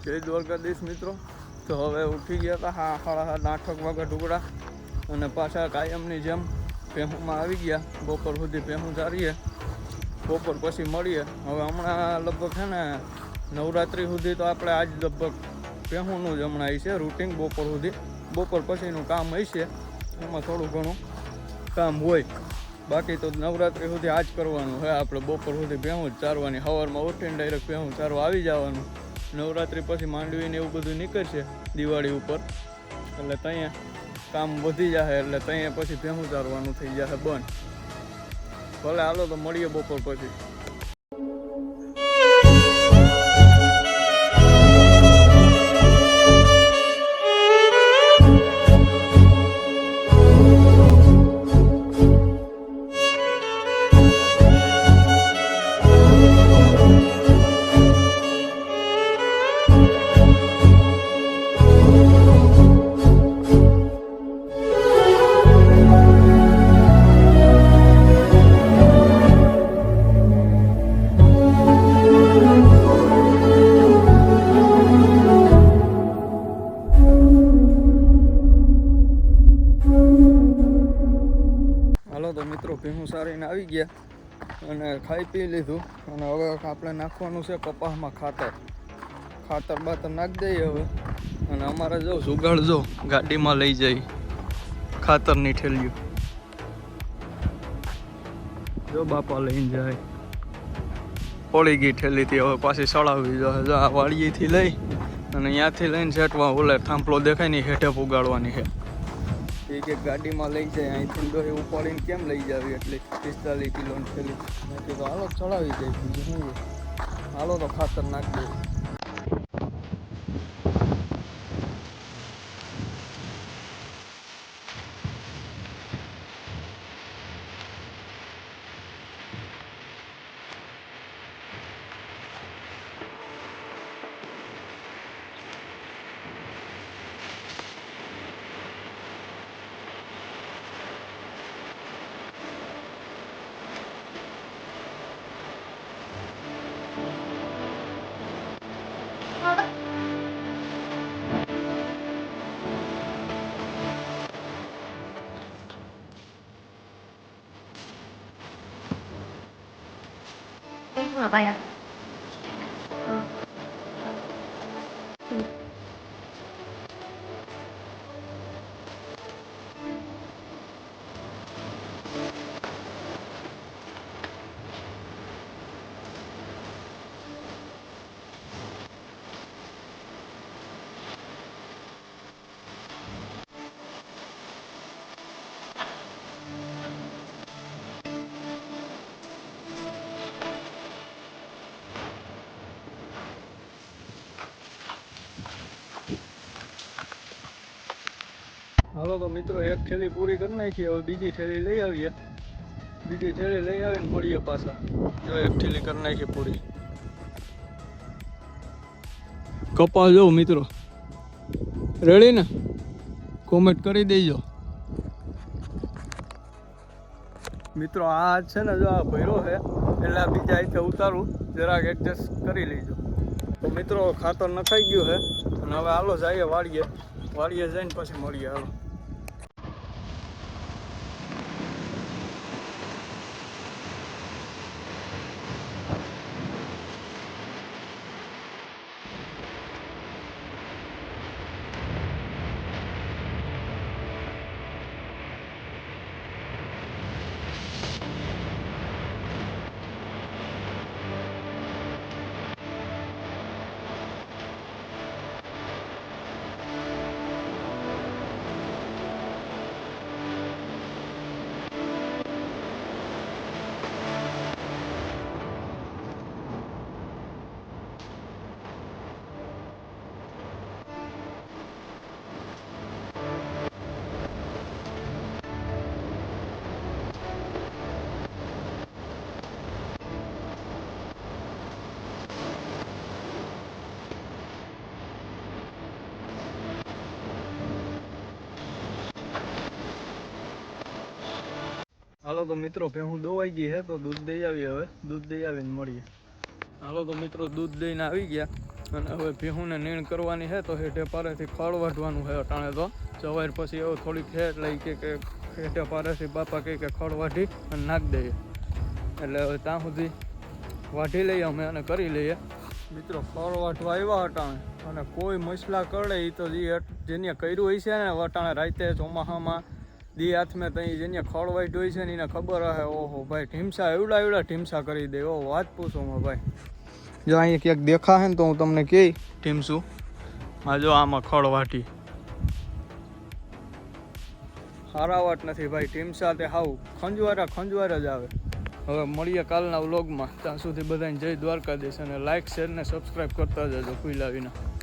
જય દ્વારકાધીશ મિત્રો। તો હવે ઉઠી ગયા હતા સાડા 8 વાગે ટુકડા અને પાછા કાયમની જેમ ભેહુંમાં આવી ગયા। બપોર સુધી ભેહું ચારીએ, બપોર પછી મળીએ। હવે હમણાં લગભગ છે ને નવરાત્રિ સુધી તો આપણે આજ લગભગ ભેહુંનું જ હમણાં છે રૂટિન બપોર સુધી। બપોર પછીનું કામ હશે, એમાં થોડું ઘણું કામ હોય, બાકી તો નવરાત્રિ સુધી આ જ કરવાનું છે આપણે। બપોર સુધી ભેહું જ ચારવાની, સવારમાં ઉઠીને ડાયરેક્ટ ભેહું ચારવા આવી જવાનું। નવરાત્રિ પછી માંડવીને એવું બધું નીકળશે દિવાળી ઉપર, એટલે ત્યાં કામ વધી જશે, એટલે ત્યાં પછી ભેહું ચારવાનું થઈ જશે બંધ। ભલે હાલો તો મળીએ બપોર પછી। હાલો તો મિત્રો ભેહું સારીને આવી ગયા અને ખાઈ પી લીધું, અને હવે આપણે નાખવાનું છે કપાસમાં ખાતર બાતર નાખી દઈએ હવે। અને અમારે જો જુગાડ જો ગાડીમાં લઈ જાય ખાતરની ઠેલીઓ, જો બાપા લઈને જાય, પડી ગઈ ઠેલીથી હવે પાછી સળાવવી જોઈએ। જો આ વાડીએથી લઈ અને અહીંયાથી લઈને સેટવા ઓલે થાંભલો દેખાય ને હેઠે પુગાડવાની છે। એક ગાડીમાં લઈ જાય, અહીંથી તો ઉપાડીને કેમ લઈ જાવી એટલે 45 કિલોની થેલી। મેં કીધું હાલો ચડાવી જાય, બીજું શું હોય। હાલો તો ખાતર નાખી દઈએ। apa ya? હાલો તો મિત્રો એક થેલી પૂરી કરી નાખી, હવે બીજી થેલી લઈ આવીએ। બીજી થેલી લઈ આવીને મળીએ પાછા। જો એક થેલી કરી નાખી પૂરી। કપાસ જો મિત્રો રેડી ને, કોમેન્ટ કરી દેજો મિત્રો। આ છે ને જો આ ભર્યો છે એટલે આ બીજા અહીંથી ઉતારું, જરાક એડજસ્ટ કરી લેજો। તો મિત્રો ખાતર નખાઈ ગયું છે અને હવે હાલો જઈએ વાડીએ જઈને પછી મળીએ। હાલો હાલો તો મિત્રો ભેહું દોવાઈ ગઈ છે, તો દૂધ દઈ આવીએ। હવે દૂધ દઈ આવીને મળીએ। હાલો તો મિત્રો દૂધ લઈને આવી ગયા અને હવે ભીહુંને નીણ કરવાની છે તો હેઠે પારેથી ખળ વાઢવાનું છે અટાણે તો સવાર પછી એવો થોડીક ખેટ લઈ કે હેઠે પારેથી બાપા કહે કે ખળ વાઢી અને નાખી દઈએ એટલે હવે ત્યાં સુધી વાઢી લઈએ અમે અને કરી લઈએ મિત્રો ખળ વાઢવા આવ્યા અટાણે અને કોઈ મસલા કરડે એ તો જેને કર્યું હોય છે ને અટાણે રાતે ચોમાસામાં દી હાથમાં ત્યાં જેને ખળ વાઢ્યું હોય છે ને એને ખબર હશે ઓહો ભાઈ ઢીમસા એવડા ઢીમસા કરી દે ઓહો વાત પૂછો માં ભાઈ જો અહીંયા ક્યાંક દેખાશે ને તો હું તમને કહી ઢીમસું આ જો આમાં ખળ વાટી હારાવાટ નથી ભાઈ ઢીમસા તે હાવ ખંજવાર જ આવે હવે મળીએ કાલના વ્લોગમાં ત્યાં સુધી બધાને જય દ્વારકાધીશ અને લાઇક શેર ને સબસ્ક્રાઈબ કરતા જજો ભૂલાવીને